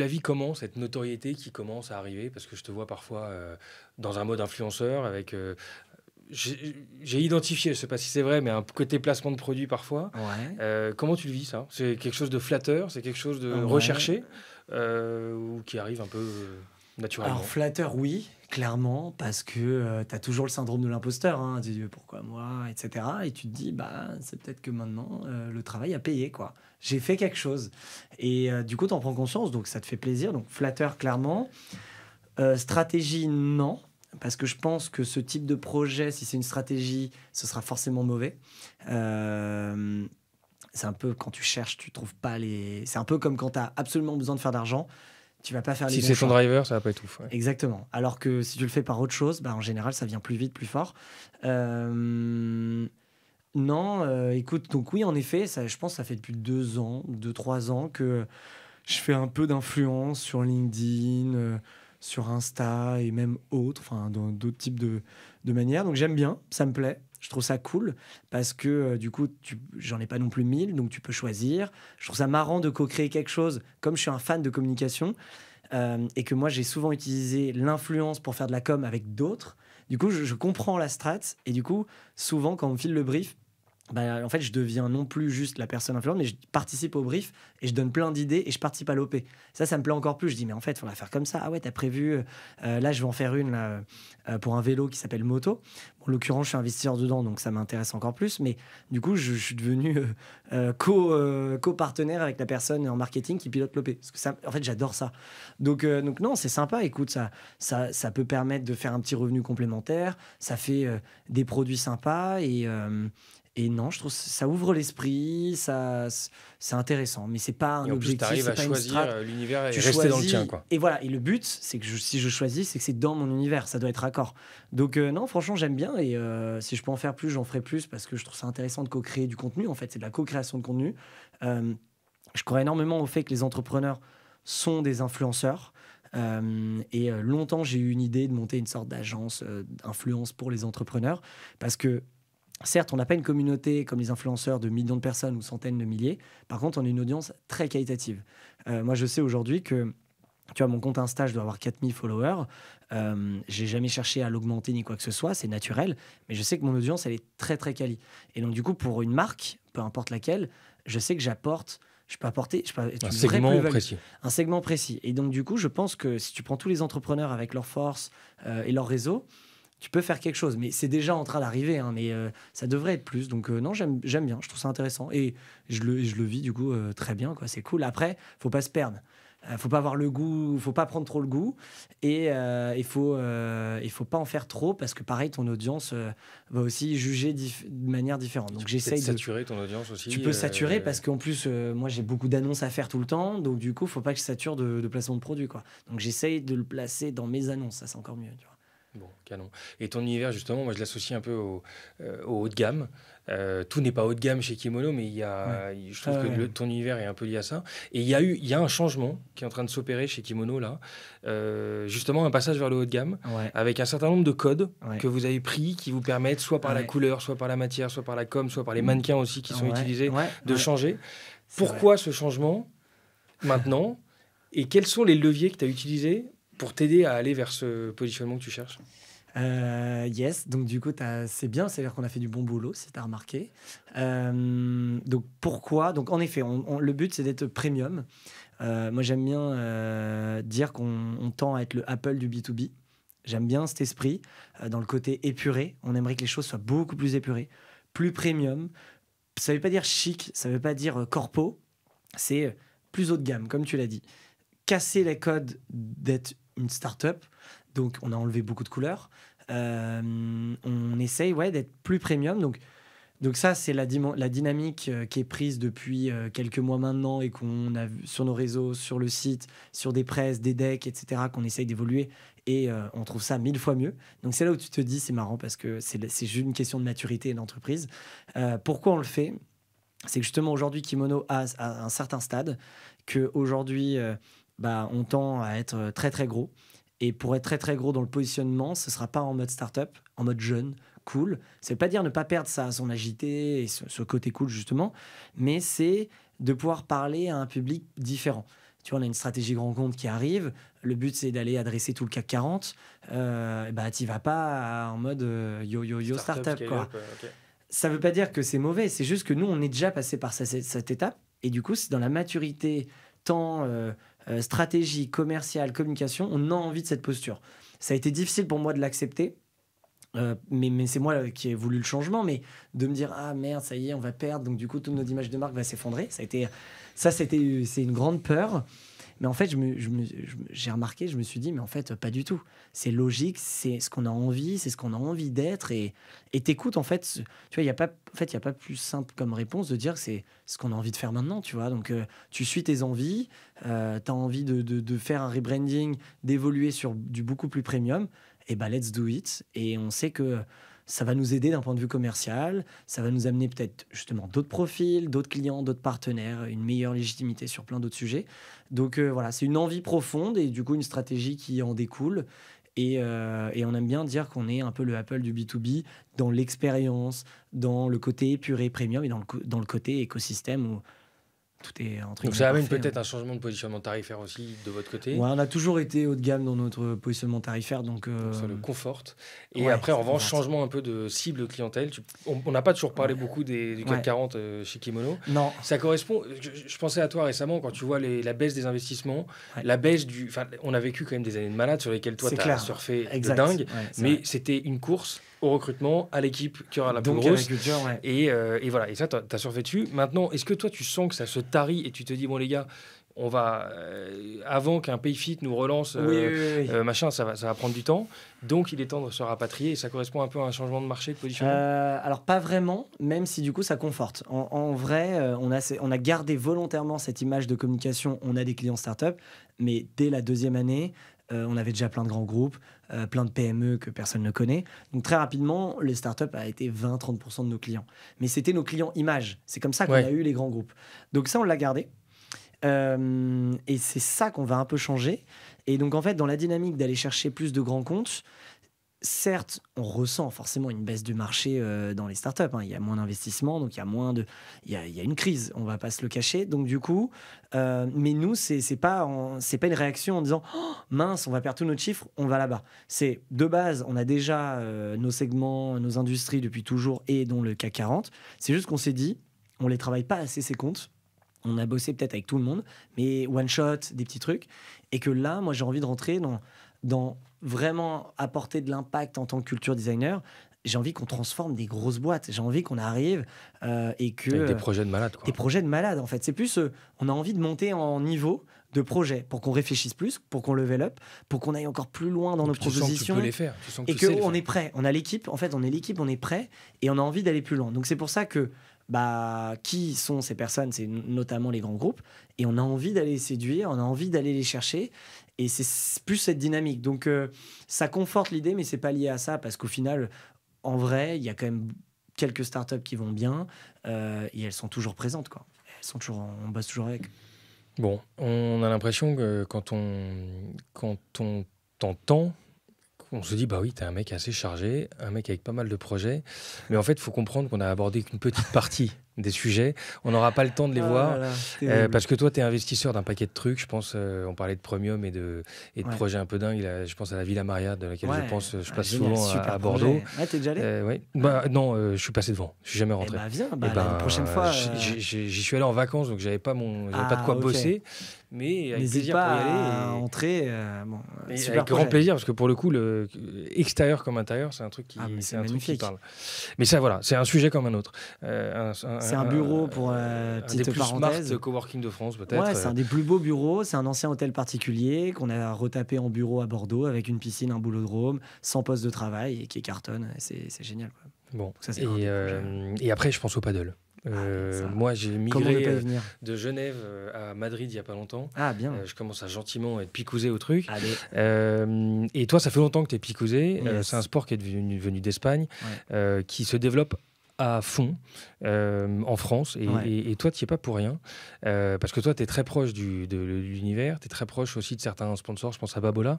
la vis comment, cette notoriété qui commence à arriver? Parce que je te vois parfois dans un mode influenceur avec... j'ai identifié, je ne sais pas si c'est vrai, mais un côté placement de produit parfois. Ouais. Comment tu le vis, ça? C'est quelque chose de flatteur? C'est quelque chose de Ouais. recherché? Ou qui arrive un peu Alors naturellement? flatteur, oui, clairement, parce que, tu as toujours le syndrome de l'imposteur, hein. Tu dis: «Pourquoi moi?» et cetera et tu te dis: «Bah, c'est peut-être que maintenant, le travail a payé, quoi. J'ai fait quelque chose» et du coup, tu en prends conscience, donc ça te fait plaisir, donc flatteur, clairement. Stratégie, non, parce que je pense que ce type de projet, si c'est une stratégie, ce sera forcément mauvais. Hem, c'est un peu quand tu cherches, tu trouves pas les c'est un peu comme quand tu as absolument besoin de faire d'argent, tu vas pas faire les Si bons c'est ton choix. driver, ça va pas être ouf. Ouais. Exactement. Alors que si tu le fais par autre chose, bah, en général, ça vient plus vite, plus fort. Hem, non, écoute, donc oui, en effet, ça je pense que ça fait depuis 2 ans, 2 3 ans que je fais un peu d'influence sur LinkedIn, sur Insta et même autres, enfin dans d'autres types de manières. Donc j'aime bien, ça me plaît. Je trouve ça cool parce que du coup, j'en ai pas non plus 1000, donc tu peux choisir. Je trouve ça marrant de co-créer quelque chose. Comme je suis un fan de communication et que moi j'ai souvent utilisé l'influence pour faire de la com avec d'autres, du coup je comprends la strat et du coup souvent quand on me file le brief, bah, en fait, je deviens non plus juste la personne influente, mais je participe au brief et je donne plein d'idées et je participe à l'OP. Ça me plaît encore plus. Je dis, mais en fait, il faut la faire comme ça. Ah ouais, t'as prévu. Là, je vais en faire une là, pour un vélo qui s'appelle Moto. Bon, en l'occurrence, je suis investisseur dedans, donc ça m'intéresse encore plus. Mais du coup, je suis devenu co-partenaire avec la personne en marketing qui pilote l'OP. Parce que ça, en fait, j'adore ça. Donc non, c'est sympa. Écoute, ça peut permettre de faire un petit revenu complémentaire. Ça fait des produits sympas et non, je trouve que ça ouvre l'esprit, c'est intéressant, mais c'est pas un Et en plus, tu objectif, arrives c'est à pas une choisir strat. l'univers et Tu rester dans le tien, choisis quoi. et voilà et le but, c'est que si je choisis, c'est que c'est dans mon univers, ça doit être raccord. Donc non, franchement, j'aime bien et si je peux en faire plus, j'en ferai plus parce que je trouve ça intéressant de co-créer du contenu. En fait, c'est de la co-création de contenu. Hem, je crois énormément au fait que les entrepreneurs sont des influenceurs, et longtemps, j'ai eu une idée de monter une sorte d'agence, d'influence pour les entrepreneurs parce que certes, on n'a pas une communauté comme les influenceurs de millions de personnes ou centaines de milliers. Par contre, on a une audience très qualitative. Moi, je sais aujourd'hui que, tu vois, mon compte Insta, je dois avoir 4000 followers. J'ai jamais cherché à l'augmenter ni quoi que ce soit, c'est naturel. Mais je sais que mon audience, elle est très, très quali. Et donc, du coup, pour une marque, peu importe laquelle, je sais que je peux apporter Un une vraie segment plus-value, précis. un segment précis. Et donc, du coup, je pense que si tu prends tous les entrepreneurs avec leurs forces et leur réseau, tu peux faire quelque chose, mais c'est déjà en train d'arriver, hein, mais ça devrait être plus. Donc non, j'aime bien, je trouve ça intéressant et je le vis du coup très bien, quoi. C'est cool. Après, faut pas se perdre. Faut pas avoir le goût, faut pas prendre trop le goût et il faut pas en faire trop parce que pareil, ton audience va aussi juger de manière différente. Tu Donc peux peut-être j'essaye de. saturer ton audience Tu aussi. peux saturer parce qu'en plus, moi j'ai beaucoup d'annonces à faire tout le temps, donc du coup, faut pas que je sature de placement de produits, quoi. Donc j'essaye de le placer dans mes annonces, ça c'est encore mieux, tu vois. Bon, canon. Et ton univers, justement, moi, je l'associe un peu au haut de gamme. Tout n'est pas haut de gamme chez Kimono, mais Ouais. je trouve que Ouais. ton univers est un peu lié à ça. Et il y a un changement qui est en train de s'opérer chez Kimono, là. Justement, un passage vers le haut de gamme, Ouais. avec un certain nombre de codes Ouais. que vous avez pris qui vous permettent, soit par la Ouais. couleur, soit par la matière, soit par la com, soit par les mannequins aussi qui sont Ouais, utilisés, ouais, de ouais, changer. c'est vrai. Pourquoi ce changement maintenant? Et quels sont les leviers que tu as utilisés pour t'aider à aller vers ce positionnement que tu cherches? Yes, donc du coup, c'est bien, c'est-à-dire qu'on a fait du bon boulot, si tu as remarqué. Donc pourquoi? Donc en effet, le but, c'est d'être premium. Moi, j'aime bien dire qu'on tend à être le Apple du B2B. J'aime bien cet esprit, dans le côté épuré. On aimerait que les choses soient beaucoup plus épurées, plus premium. Ça ne veut pas dire chic, ça ne veut pas dire corpo, c'est plus haut de gamme, comme tu l'as dit. Casser les codes d'être une start-up. Donc, on a enlevé beaucoup de couleurs. On essaye ouais, d'être plus premium. Donc ça, c'est la dynamique qui est prise depuis quelques mois maintenant et qu'on a vu sur nos réseaux, sur le site, sur des presses, des decks, etc., qu'on essaye d'évoluer. Et on trouve ça 1000 fois mieux. Donc c'est là où tu te dis, c'est marrant parce que c'est juste une question de maturité et d'entreprise. Pourquoi on le fait? C'est que justement aujourd'hui Kimono a un certain stade, qu'aujourd'hui bah, on tend à être très très gros. Et pour être très très gros dans le positionnement, ce ne sera pas en mode startup, en mode jeune, cool. Ça ne veut pas dire ne pas perdre son agilité et ce côté cool justement, mais c'est de pouvoir parler à un public différent. tu vois, on a une stratégie grand compte qui arrive. Le but, c'est d'aller adresser tout le CAC 40. Bah, tu vas pas en mode yo startup, quoi. Ok. Ça veut pas dire que c'est mauvais. C'est juste que nous, on est déjà passé par cette étape. Et du coup, c'est dans la maturité, tant stratégie, commerciale, communication, on a envie de cette posture. Ça a été difficile pour moi de l'accepter. Mais c'est moi qui ai voulu le changement, mais de me dire ah merde, ça y est, on va perdre, donc du coup toute notre image de marque va s'effondrer. C'est une grande peur. Mais en fait, j'ai remarqué, je me suis dit, mais en fait, pas du tout. C'est logique, c'est ce qu'on a envie, c'est ce qu'on a envie d'être. Et t'écoutes, en fait, tu vois, il n'y a pas plus simple comme réponse de dire que c'est ce qu'on a envie de faire maintenant, tu vois. Donc, tu suis tes envies, tu as envie de faire un rebranding, d'évoluer sur du beaucoup plus premium, et bah, let's do it. Et on sait que ça va nous aider d'un point de vue commercial, ça va nous amener peut-être justement d'autres profils, d'autres clients, d'autres partenaires, une meilleure légitimité sur plein d'autres sujets. Donc voilà, c'est une envie profonde et du coup une stratégie qui en découle. Et on aime bien dire qu'on est un peu le Apple du B2B dans l'expérience, dans le côté épuré premium et dans le côté écosystème où tout est entre Donc ça amène peut-être un changement de positionnement tarifaire aussi de votre côté. Ouais, on a toujours été haut de gamme dans notre positionnement tarifaire. Donc ça le conforte. Et après, en revanche, changement un peu de cible clientèle. On n'a pas toujours parlé beaucoup du CAC 40 chez Kimono. Non. Ça correspond. Je pensais à toi récemment quand tu vois la baisse des investissements, la baisse du. Enfin, on a vécu quand même des années de malade sur lesquelles toi, tu as surfé de dingue. Mais c'était une course au recrutement, à l'équipe qui aura la plus grosse. Et voilà. Et ça, tu as surfé dessus. Maintenant, est-ce que toi, tu sens que ça se tarit et tu te dis, bon, les gars, on va avant qu'un Payfit nous relance, machin, ça va prendre du temps. Donc, il est temps de se rapatrier. Et ça correspond un peu à un changement de marché, de positionnement. Alors, pas vraiment, même si du coup, ça conforte. En vrai, on a gardé volontairement cette image de communication. On a des clients startup, mais dès la deuxième année, on avait déjà plein de grands groupes, plein de PME que personne ne connaît. Donc très rapidement, les startups a été 20-30% de nos clients. Mais c'était nos clients images. C'est comme ça qu'on a eu les grands groupes. Donc ça, on l'a gardé. Et c'est ça qu'on va un peu changer. Et donc en fait, dans la dynamique d'aller chercher plus de grands comptes, certes, on ressent forcément une baisse du marché dans les startups. Il y a moins d'investissement, donc il y a une crise. On va pas se le cacher. Donc du coup, mais nous, c'est pas une réaction en disant oh, mince, on va perdre tous nos chiffres, on va là-bas. C'est de base, on a déjà nos segments, nos industries depuis toujours et dont le CAC 40. C'est juste qu'on s'est dit, on les travaille pas assez ces comptes. On a bossé peut-être avec tout le monde, mais one shot, des petits trucs, et que là, moi, j'ai envie de rentrer dans vraiment apporter de l'impact en tant que culture designer. J'ai envie qu'on transforme des grosses boîtes. J'ai envie qu'on arrive et que... Avec des projets de malade, quoi. Des projets de malade, en fait. C'est plus... on a envie de monter en niveau de projet pour qu'on réfléchisse plus, pour qu'on level up, pour qu'on aille encore plus loin dans nos propositions. Tu sens que tu peux les faire. Et qu'on est prêt. On a l'équipe. En fait, on est l'équipe, on est prêt et on a envie d'aller plus loin. Donc, c'est pour ça que qui sont ces personnes? C'est notamment les grands groupes. Et on a envie d'aller les séduire, on a envie d'aller les chercher. Et c'est plus cette dynamique. Donc, ça conforte l'idée, mais c'est pas lié à ça parce qu'au final, en vrai, il y a quand même quelques startups qui vont bien et elles sont toujours présentes, quoi. On bosse toujours avec. Bon, on a l'impression que quand on t'entend, on se dit, bah oui, t'es un mec assez chargé, un mec avec pas mal de projets. Mais en fait, il faut comprendre qu'on a abordé qu'une petite partie des sujets. On n'aura pas le temps de les voir. Parce que toi, tu es investisseur d'un paquet de trucs. Je pense, on parlait de Premium et de projets un peu dingues. Là, je pense à la Villa Maria, de laquelle je passe souvent à Bordeaux. T'es déjà allé? Non, je suis passé devant. Je suis jamais rentré. Viens, la prochaine fois. J'y suis allé en vacances, donc j'avais pas de quoi bosser. Mais avec plaisir pour y aller. À entrer. Avec grand plaisir, parce que pour le coup, extérieur comme intérieur, c'est un truc qui parle. Mais ça, voilà, c'est un sujet comme un autre. C'est un bureau pour petite parenthèse. Smart coworking de France, peut-être. Ouais, c'est un des plus beaux bureaux. C'est un ancien hôtel particulier qu'on a retapé en bureau à Bordeaux avec une piscine, un boulodrome, 100 postes de travail et qui cartonne. C'est génial, quoi. Bon. Ça, et après, je pense au paddle. Moi, j'ai migré de Genève à Madrid il n'y a pas longtemps. Ah, bien. Je commence à gentiment être picousé au truc. Et toi, ça fait longtemps que tu es picousé. C'est un sport qui est venu d'Espagne, qui se développe à fond en France et toi, tu n'y es pas pour rien parce que toi, tu es très proche de l'univers, tu es très proche aussi de certains sponsors, je pense à Babola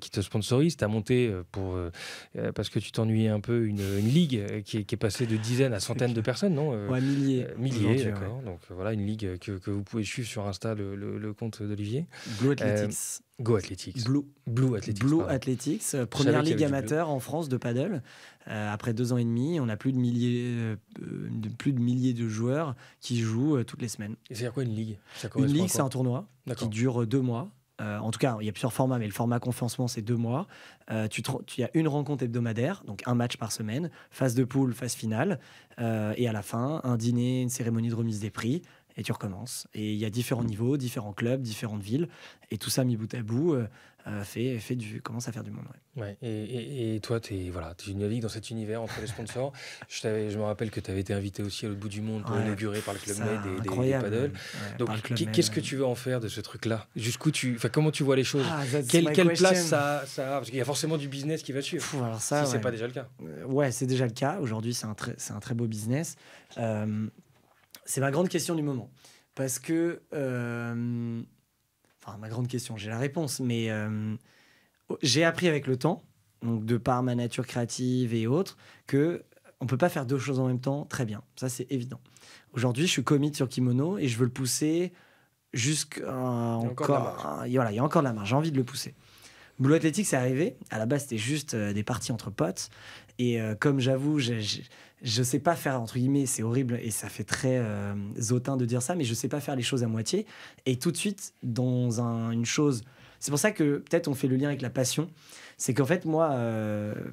qui te sponsorise, tu as monté parce que tu t'ennuyais un peu une ligue qui est passée de dizaines à centaines de personnes, non milliers, d'accord. Ouais. Donc voilà, une ligue que vous pouvez suivre sur Insta, le compte d'Olivier. Blue Athletics. Go Athletics. Blue Athletics, première ligue amateur en France de paddle. Après 2 ans et demi, on a plus de milliers de joueurs qui jouent toutes les semaines. Et c'est quoi une ligue? Une ligue, c'est un tournoi qui dure 2 mois. En tout cas, il y a plusieurs formats, mais le format confiancement, c'est 2 mois. Tu as une rencontre hebdomadaire, donc un match par semaine, phase de poule, phase finale, et à la fin, un dîner, une cérémonie de remise des prix, et tu recommences. Et il y a différents niveaux, différents clubs, différentes villes, et tout ça mis bout à bout commence à faire du monde. Ouais. Et toi, tu es une ligue dans cet univers entre les sponsors. Je me rappelle que tu avais été invité aussi à l'autre bout du monde pour inaugurer par le Club Med des paddles. Donc, qu'est-ce que tu veux en faire de ce truc-là? Comment tu vois les choses? Quelle place ça a? Parce qu'il y a forcément du business qui va suivre. Si c'est pas déjà le cas. Ouais, c'est déjà le cas. Aujourd'hui, c'est un très beau business. C'est ma grande question du moment. Parce que... ma grande question, j'ai la réponse, mais j'ai appris avec le temps, donc de par ma nature créative et autres, que on peut pas faire 2 choses en même temps très bien. Ça, c'est évident. Aujourd'hui, je suis commit sur Kimono et je veux le pousser jusqu'à encore. Il y a encore de la marge. J'ai envie de le pousser. Blue Athletics, c'est arrivé. À la base, c'était juste des parties entre potes. Et comme j'avoue, je sais pas faire, entre guillemets, c'est horrible et ça fait très hautain de dire ça, mais je sais pas faire les choses à moitié. Et tout de suite, dans une chose... C'est pour ça que peut-être on fait le lien avec la passion. C'est qu'en fait, moi,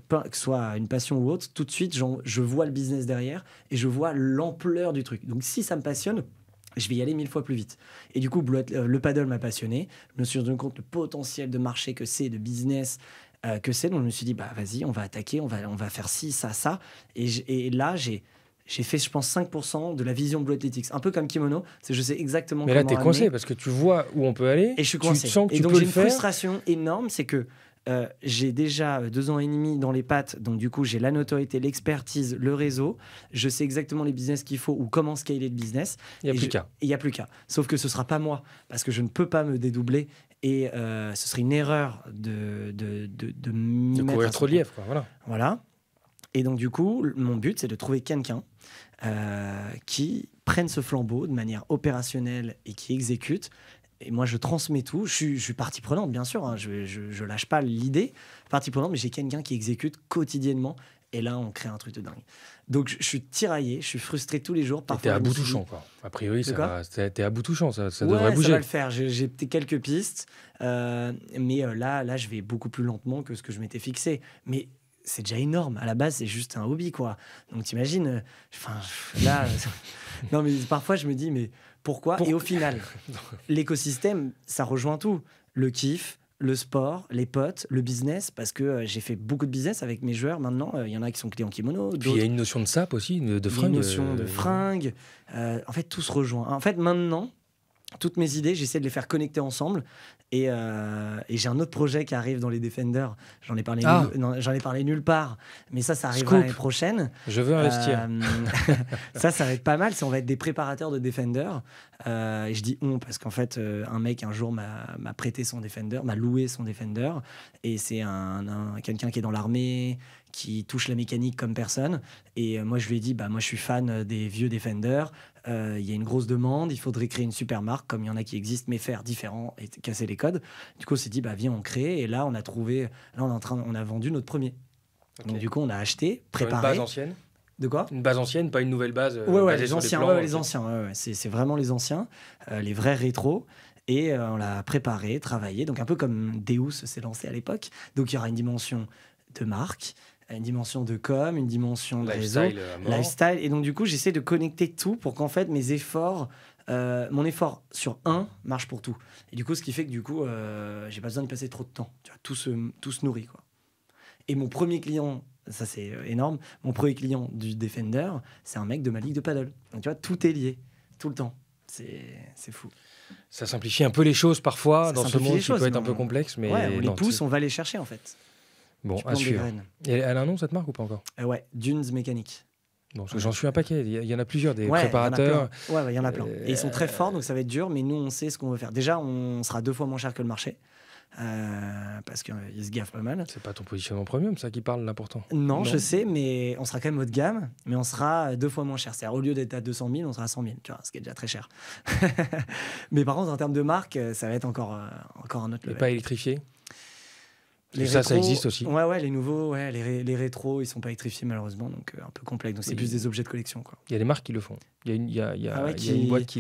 que ce soit une passion ou autre, tout de suite, je vois le business derrière et je vois l'ampleur du truc. Donc si ça me passionne, je vais y aller 1000 fois plus vite. Et du coup, le paddle m'a passionné. Je me suis rendu compte le potentiel de marché que c'est, de business que c'est. Donc je me suis dit, vas-y, on va attaquer, on va faire ci, ça. Et là, j'ai fait, je pense, 5% de la vision Blue Athletics. Un peu comme Kimono, je sais exactement comment amener. Mais là, t'es coincé parce que tu vois où on peut aller. Et je suis coincé. Tu sens que et tu donc peux j'ai le une faire. Frustration énorme, c'est que j'ai déjà 2 ans et demi dans les pattes, donc du coup j'ai la notoriété, l'expertise, le réseau, je sais exactement les business qu'il faut ou comment scaler le business. Il n'y a plus qu'à. Sauf que ce ne sera pas moi, parce que je ne peux pas me dédoubler et ce serait une erreur de courir trop de lièvres, quoi. Voilà. Et donc du coup, mon but c'est de trouver quelqu'un qui prenne ce flambeau de manière opérationnelle et qui exécute. Et moi, je transmets tout. Je suis partie prenante, bien sûr. Je lâche pas l'idée. Partie prenante, mais j'ai quelqu'un qui exécute quotidiennement. Et là, on crée un truc de dingue. Donc, je suis tiraillé. Je suis frustré tous les jours. T'es à bout touchant, quoi. A priori, t'es à bout touchant. Ça devrait bouger. Ça va le faire. J'ai quelques pistes. Mais là, je vais beaucoup plus lentement que ce que je m'étais fixé. Mais c'est déjà énorme. À la base, c'est juste un hobby, quoi. Donc, t'imagines... là... non, mais parfois, je me dis, mais... Pourquoi? Et au final, l'écosystème, ça rejoint tout. Le kiff, le sport, les potes, le business, parce que j'ai fait beaucoup de business avec mes joueurs maintenant. Il y en a qui sont clés en kimono. Puis il y a une notion de sap aussi, de fringue. Une notion de fringue. En fait, tout se rejoint. En fait, maintenant, toutes mes idées, j'essaie de les faire connecter ensemble. Et j'ai un autre projet qui arrive dans les Defenders. J'en ai parlé nulle part. Mais ça arrivera l'année prochaine. Je veux investir. Ça va être pas mal. On va être des préparateurs de Defender. Et je dis on parce qu'en fait, un mec un jour m'a prêté son Defender, m'a loué son Defender. Et c'est quelqu'un qui est dans l'armée, qui touche la mécanique comme personne. Et moi, je lui ai dit, moi, je suis fan des vieux Defender. Il y a une grosse demande. Il faudrait créer une super marque, comme il y en a qui existent, mais faire différent et casser les codes. Du coup, on s'est dit, viens, on crée. Et là, on a trouvé... Là, on a vendu notre premier. Okay. Donc, du coup, on a acheté, préparé... Une base ancienne? De quoi? Une base ancienne, pas une nouvelle base les anciens. Les anciens. C'est vraiment les anciens. Les vrais rétros. Et on l'a préparé, travaillé. Donc, un peu comme Deus s'est lancé à l'époque. Donc, il y aura une dimension de marque, une dimension de com, une dimension de réseau, lifestyle. Et donc, du coup, j'essaie de connecter tout pour qu'en fait, mes efforts... mon effort sur un marche pour tout. Et du coup, ce qui fait que du coup, j'ai pas besoin de passer trop de temps. Tu vois, tout se nourrit, quoi. Et mon premier client, ça c'est énorme, mon premier client du Defender, c'est un mec de ma ligue de paddle. Donc tu vois, tout est lié, tout le temps. C'est fou. Ça simplifie un peu les choses parfois, dans ce monde qui peut être un peu complexe. Mais on les pousse, on va les chercher en fait. Bon, à suivre. Et elle a un nom, cette marque, ou pas encore? Ouais, Dunes Mécanique. Bon, j'en suis un paquet. Il y en a plusieurs, des préparateurs. Il y en a plein. Et ils sont très forts, donc ça va être dur, mais nous, on sait ce qu'on veut faire. Déjà, on sera 2 fois moins cher que le marché. Parce qu'ils se gaffent pas mal. C'est pas ton positionnement premium, ça qui parle, l'important. Non, je sais, mais on sera quand même haut de gamme, mais on sera 2 fois moins cher. C'est-à-dire, au lieu d'être à 200 000, on sera à 100 000, tu vois, ce qui est déjà très cher. Mais par contre, en termes de marque, ça va être encore un autre level. Et pas électrifié. Ça existe aussi. Ouais, les nouveaux, les rétros, ils sont pas électrifiés malheureusement, donc un peu complexe. Donc c'est plus des objets de collection, quoi. Il y a des marques qui le font. Il y a une boîte qui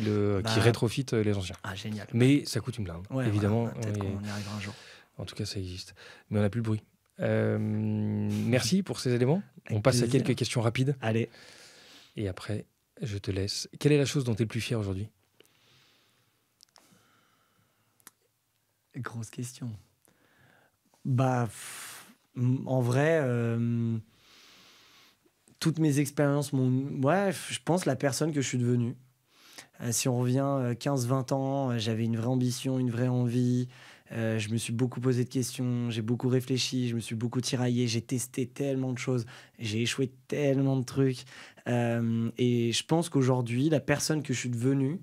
rétrofit les anciens. Ah, génial. Mais ça coûte une blinde, évidemment. Peut-être qu'on y arrivera un jour. En tout cas, ça existe. Mais on n'a plus le bruit. Merci pour ces éléments. On passe à quelques questions rapides. Allez. Et après, je te laisse. Quelle est la chose dont tu es le plus fier aujourd'hui ? Grosse question. En vrai, toutes mes expériences je pense la personne que je suis devenue. Si on revient 15-20 ans, j'avais une vraie ambition, une vraie envie. Je me suis beaucoup posé de questions, j'ai beaucoup réfléchi, je me suis beaucoup tiraillé, j'ai testé tellement de choses, j'ai échoué tellement de trucs. Et je pense qu'aujourd'hui, la personne que je suis devenue,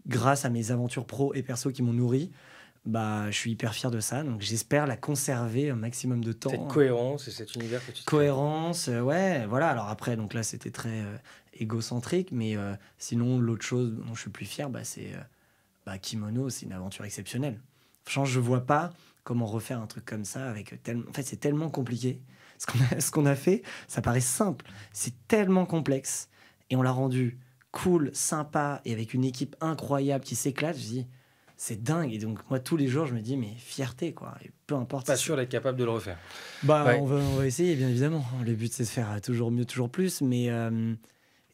grâce à mes aventures pro et perso qui m'ont nourri, je suis hyper fier de ça, donc j'espère la conserver un maximum de temps. Cette cohérence et cet univers que tu Cohérence, voilà. Alors après, donc là, c'était très égocentrique, mais sinon, l'autre chose dont je suis plus fier, c'est Kimono, c'est une aventure exceptionnelle. Franchement, je vois pas comment refaire un truc comme ça avec En fait, c'est tellement compliqué. Ce qu'on a fait, ça paraît simple, c'est tellement complexe, et on l'a rendu cool, sympa, et avec une équipe incroyable qui s'éclate. Je dis, c'est dingue. Et donc, moi, tous les jours, je me dis, mais fierté, quoi. Et peu importe. Pas sûr d'être capable de le refaire. On va essayer, bien évidemment. Le but, c'est de faire toujours mieux, toujours plus. Mais il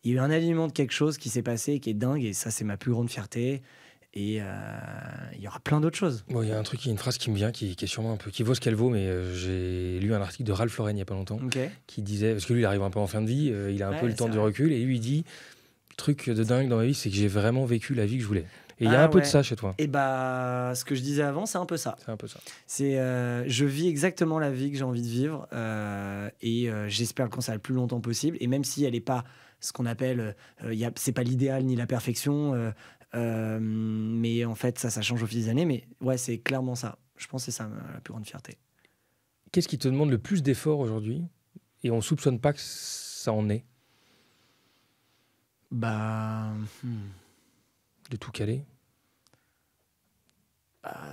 y a eu un alignement de quelque chose qui s'est passé, qui est dingue. Et ça, c'est ma plus grande fierté. Et il y aura plein d'autres choses. Bon, il y a une phrase qui me vient, qui est sûrement un peu, qui vaut ce qu'elle vaut, mais j'ai lu un article de Ralph Lauren il n'y a pas longtemps, qui disait, parce que lui, il arrive un peu en fin de vie, il a un peu le temps du recul, et lui, il dit, le truc de dingue dans ma vie, c'est que j'ai vraiment vécu la vie que je voulais. Et il y a un peu de ça chez toi. Et ce que je disais avant, c'est un peu ça. C'est un peu ça. Je vis exactement la vie que j'ai envie de vivre et j'espère le conserver le plus longtemps possible. Et même si elle n'est pas ce qu'on appelle, c'est pas l'idéal ni la perfection, mais en fait, ça change au fil des années. Mais ouais, c'est clairement ça. Je pense que c'est ça la plus grande fierté. Qu'est-ce qui te demande le plus d'efforts aujourd'hui et on ne soupçonne pas que ça en est ? De tout caler.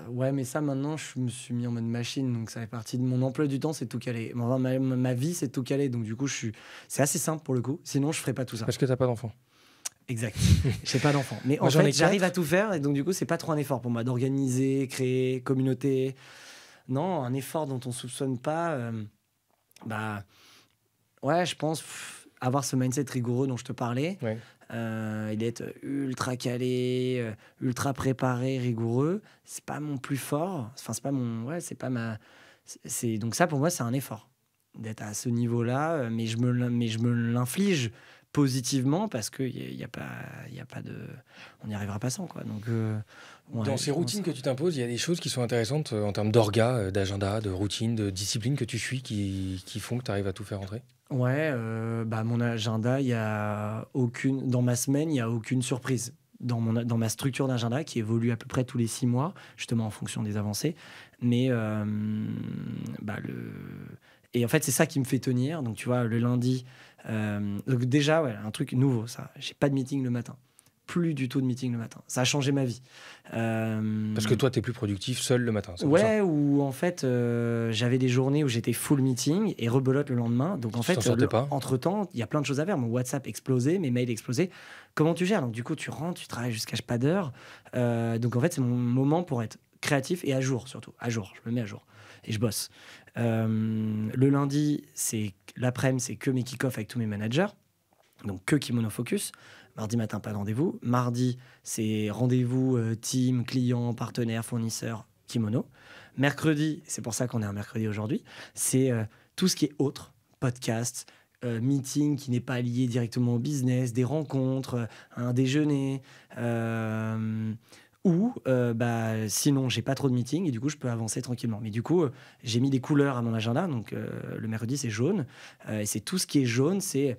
Ouais, mais ça, maintenant, je me suis mis en mode machine, donc ça fait partie de mon emploi du temps, c'est tout caler. Ma vie, c'est tout caler, donc du coup, c'est assez simple pour le coup. Sinon, je ferais pas tout ça. Parce que t'as pas d'enfant. Exact. J'ai pas d'enfant. Mais en fait, j'arrive à tout faire, et donc du coup, c'est pas trop un effort pour moi d'organiser, créer, communauté. Non, un effort dont on soupçonne pas. Ouais, je pense avoir ce mindset rigoureux dont je te parlais. Ouais. Et d'être ultra calé, ultra préparé, rigoureux, c'est pas mon plus fort. Enfin, c'est pas mon. Ouais, c'est pas ma. Donc, ça, pour moi, c'est un effort d'être à ce niveau-là, mais je me l'inflige positivement parce qu'il n'y a pas de. On n'y arrivera pas sans, quoi. Donc, dans ces routines que tu t'imposes, il y a des choses qui sont intéressantes en termes d'orga, d'agenda, de routine, de discipline que tu suis qui font que tu arrives à tout faire rentrer. Ouais, mon agenda, dans ma semaine, il n'y a aucune surprise. Dans ma structure d'agenda qui évolue à peu près tous les 6 mois, justement en fonction des avancées. Mais et en fait, c'est ça qui me fait tenir. Donc, tu vois, le lundi, donc déjà, un truc nouveau, ça. J'ai pas de meeting le matin. Plus du tout de meeting le matin. Ça a changé ma vie. Parce que toi, tu es plus productif seul le matin. Ouais, ou en fait, j'avais des journées où j'étais full meeting et rebelote le lendemain. Donc en fait, entre-temps, il y a plein de choses à faire. Mon WhatsApp explosait, mes mails explosaient. Comment tu gères ? Donc du coup, tu rentres, tu travailles jusqu'à pas d'heure. Donc en fait, c'est mon moment pour être créatif et à jour surtout. À jour, je me mets à jour et je bosse. Le lundi, l'après-midi, c'est que mes kick-offs avec tous mes managers. Donc que Kimono Focus. Mardi matin, pas de rendez-vous. Mardi, c'est rendez-vous team, client, partenaire, fournisseur, Kimono. Mercredi, c'est pour ça qu'on est un mercredi aujourd'hui, c'est tout ce qui est autre, podcast, meeting qui n'est pas lié directement au business, des rencontres, un déjeuner, Ou sinon, j'ai pas trop de meetings et du coup, je peux avancer tranquillement. Mais du coup, j'ai mis des couleurs à mon agenda. Donc, le mercredi, c'est jaune. Et c'est tout ce qui est jaune. C'est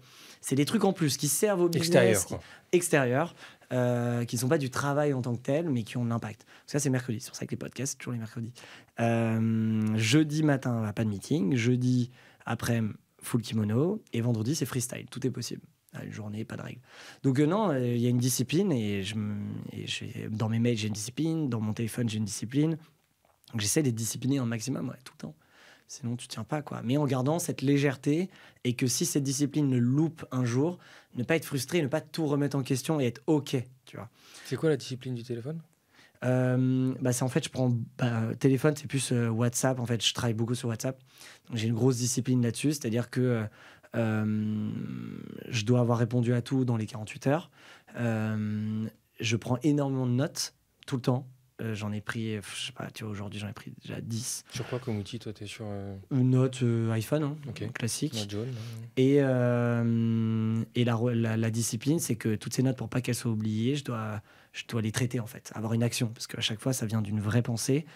des trucs en plus qui servent au business. Extérieur. Qui ne sont pas du travail en tant que tel, mais qui ont de l'impact. Ça, c'est mercredi. C'est pour ça que les podcasts, c'est toujours les mercredis. Jeudi matin, pas de meeting. Jeudi après, full kimono. Et vendredi, c'est freestyle. Tout est possible. Une journée, pas de règles. Donc non, il y a une discipline et dans mes mails, j'ai une discipline. Dans mon téléphone, j'ai une discipline. Donc j'essaie d'être discipliné un maximum, tout le temps. Sinon, tu tiens pas, quoi. Mais en gardant cette légèreté et que si cette discipline le loupe un jour, ne pas être frustré, ne pas tout remettre en question et être OK, tu vois. C'est quoi la discipline du téléphone ? C'est en fait, je prends téléphone, c'est plus WhatsApp. En fait, je travaille beaucoup sur WhatsApp. Donc, j'ai une grosse discipline là-dessus, c'est-à-dire que je dois avoir répondu à tout dans les 48 heures. Je prends énormément de notes tout le temps. J'en ai pris, je sais pas, tu vois, aujourd'hui j'en ai pris déjà 10. Sur quoi comme outil, toi, t'es sur Une note iPhone, classique. Note jaune. Et la discipline, c'est que toutes ces notes, pour pas qu'elles soient oubliées, je dois les traiter, en fait, avoir une action, parce qu'à chaque fois, ça vient d'une vraie pensée.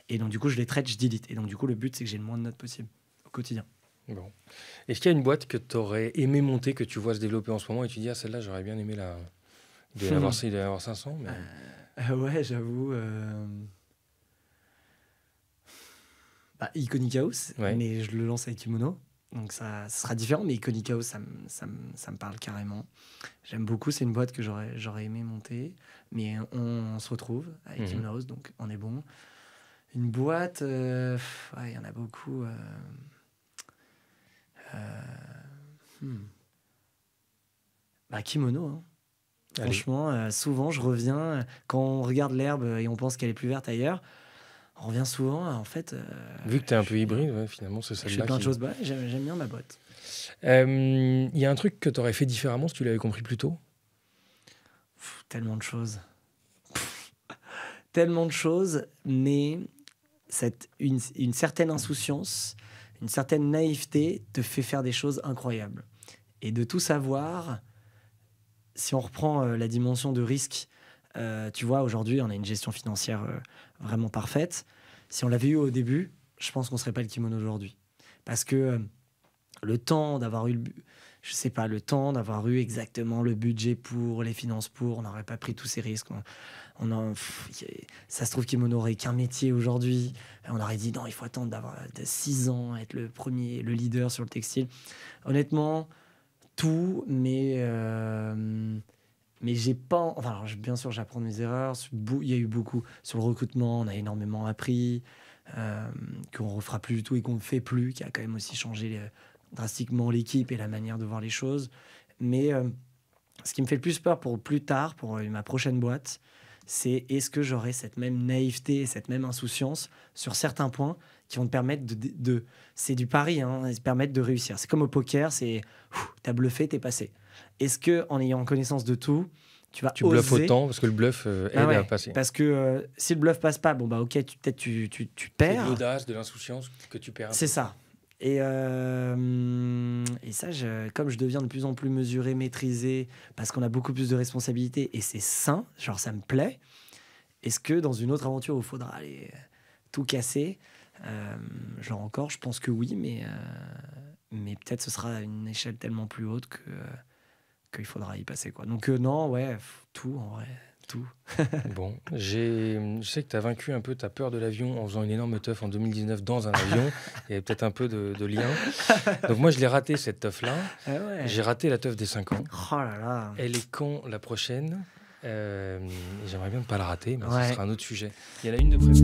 Et donc, du coup, je les traite, je delete. Et donc, du coup, le but, c'est que j'ai le moins de notes possible au quotidien. Bon. Est-ce qu'il y a une boîte que tu aurais aimé monter, que tu vois se développer en ce moment, et tu dis, celle-là, j'aurais bien aimé la... Il doit y avoir 500, mais... Ouais, j'avoue. Iconic House, mais je le lance avec Kimono. Donc ça sera différent, mais Iconic House, ça me parle carrément. J'aime beaucoup, c'est une boîte que j'aurais aimé monter. Mais on se retrouve avec Kimono House, donc on est bon. Une boîte, il y en a beaucoup. Kimono, hein. Franchement, souvent, je reviens, quand on regarde l'herbe et on pense qu'elle est plus verte ailleurs, on revient souvent, en fait... Vu que tu es un peu hybride, finalement, c'est celle-là. Je fais plein de choses, j'aime bien ma boîte. Il y a un truc que tu aurais fait différemment si tu l'avais compris plus tôt ? Tellement de choses. Tellement de choses, mais une certaine insouciance, une certaine naïveté te fait faire des choses incroyables. Et de tout savoir... Si on reprend la dimension de risque, tu vois, aujourd'hui, on a une gestion financière vraiment parfaite. Si on l'avait eu au début, je pense qu'on ne serait pas le kimono aujourd'hui. Parce que le temps d'avoir eu, exactement le budget pour, les finances pour, on n'aurait pas pris tous ces risques. Ça se trouve, kimono n'aurait qu'un métier aujourd'hui. On aurait dit, non, il faut attendre d'avoir 6 ans, être le premier, le leader sur le textile. Honnêtement... tout, mais j'ai pas... Enfin, alors, bien sûr, j'apprends de mes erreurs. Il y a eu beaucoup sur le recrutement. On a énormément appris, qu'on ne refera plus du tout et qu'on ne fait plus, qui a quand même aussi changé drastiquement l'équipe et la manière de voir les choses. Mais ce qui me fait le plus peur pour plus tard, pour ma prochaine boîte, c'est est-ce que j'aurai cette même naïveté, cette même insouciance sur certains points qui vont te permettre c'est du pari, permettre de réussir. C'est comme au poker, t'as bluffé, t'es passé. Est-ce que en ayant connaissance de tout, tu bluffes autant parce que le bluff aide à passer. Parce que si le bluff passe pas, ok, peut-être tu perds. C'est de l'audace, de l'insouciance que tu perds. C'est ça. Et ça, comme je deviens de plus en plus mesuré, maîtrisé, parce qu'on a beaucoup plus de responsabilités et c'est sain, genre ça me plaît. Est-ce que dans une autre aventure où il faudra aller tout casser, genre encore, je pense que oui, mais peut-être ce sera à une échelle tellement plus haute qu'il faudra y passer, quoi. Donc non, tout en vrai. Tout. Bon, je sais que tu as vaincu un peu ta peur de l'avion en faisant une énorme teuf en 2019 dans un avion. Il y avait peut-être un peu de lien. Donc moi, je l'ai raté, cette teuf-là. J'ai raté la teuf des 5 ans. Oh là là. Elle est quand la prochaine ? J'aimerais bien ne pas la rater, mais ce sera un autre sujet. Il y en a une de prévue.